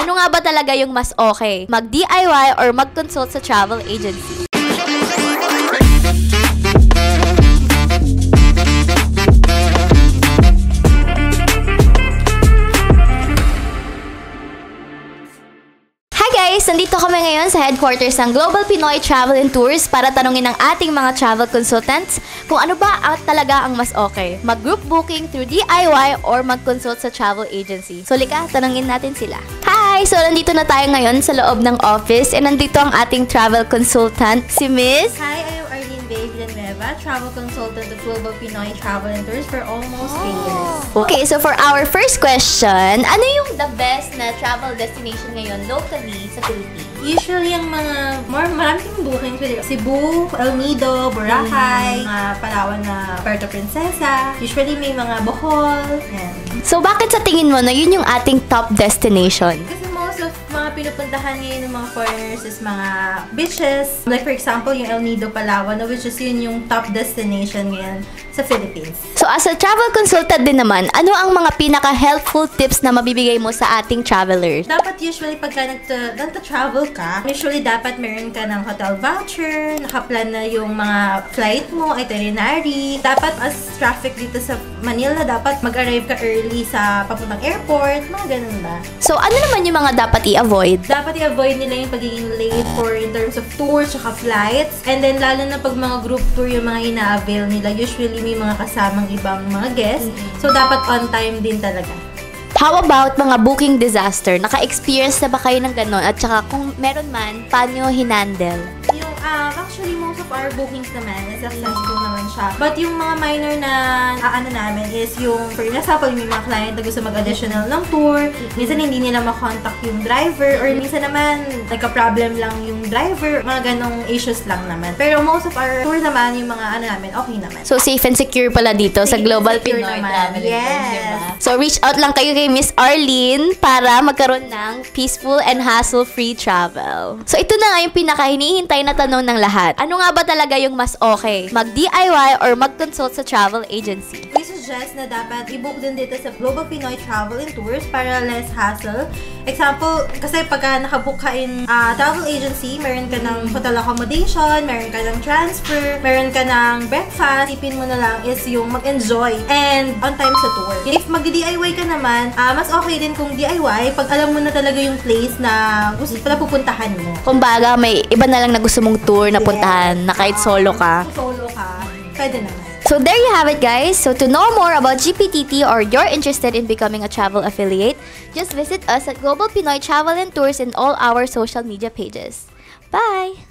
Ano nga ba talaga yung mas okay? Mag-DIY or mag-consult sa travel agency? Guys, nandito kami ngayon sa headquarters ng Global Pinoy Travel and Tours para tanungin ng ating mga travel consultants kung ano ba talaga ang mas okay, mag-group booking through DIY or mag-consult sa travel agency. So, lika, tanungin natin sila. Hi! So, nandito na tayo ngayon sa loob ng office and nandito ang ating travel consultant, si Miss. Hi, I'm Arlene Bay Villanueva, travel consultant of Global Pinoy Travel and Tours for almost 3 years. Okay, so for our first question, ano yung the best na travel destination ngayon locally sa Philippines? Usually, ang mga marami kang bookings with Cebu, El Nido, Boracay, mga Palawan na Puerto Princesa. Usually, may mga Bohol. Yan. So, bakit sa tingin mo na yun yung ating top destination? Kasi most of mga pinupuntahan ngayon ng mga foreigners is mga beaches. Like for example, yung El Nido, Palawan, which is yun yung top destination ngayon sa Philippines. So, as a travel consultant din naman, ano ang mga pinaka-helpful tips na mabibigay mo sa ating travelers? Dapat usually pagka nagta-travel ka, usually dapat meron ka ng hotel voucher, nakaplan na yung mga flight mo, itinerary. Dapat as traffic dito sa Manila, dapat mag-arrive ka early sa papuntang airport, mga ganun ba. So, ano naman yung mga dapat i-avoid? Dapat i-avoid nila yung pagiging late for in terms of tours, tsaka flights. And then, lalo na pag mga group tour yung mga ina-avail nila, usually may mga kasamang ibang mga guests. So, dapat on time din talaga. How about mga booking disaster? Naka-experience na ba kayo ng ganon? At saka kung meron man, paano hinandle? Yung, actually, most of our bookings naman is successful naman siya. But yung mga minor na ano namin is yung, for example, may mga client na gusto mag-additional ng tour. Minsan hindi nila makontak yung driver or minsan naman nagka-problem lang yung driver. Mga ganong issues lang naman. Pero most of our tour naman, yung mga ano namin, okay naman. So, safe and secure pala dito sa Global Pinoy Travel. Yes. So, reach out lang kayo kay Miss Arlene para magkaroon ng peaceful and hassle-free travel. So, ito na nga yung pinaka-hinihintay na tanong ng lahat. Ano nga ba talaga yung mas okay? Mag-DIY or mag-consult sa travel agency? We suggest na dapat i-book din dito sa Global Pinoy Travel and Tours para less hassle. Example, kasi pagka nakabook ka in travel agency, meron ka ng hotel accommodation, meron ka ng transfer, meron ka ng breakfast, ipin mo na lang is yung mag-enjoy and on time sa tour. If mag-DIY ka naman, mas okay din kung DIY pag alam mo na talaga yung place na gusto pala pupuntahan mo. Kumbaga, may iba na lang na gusto mong tour na puntahan na kahit solo ka. Solo ka, pwede naman. So there you have it, guys. So to know more about GPTT or you're interested in becoming a travel affiliate, just visit us at Global Pinoy Travel and Tours in all our social media pages. Bye!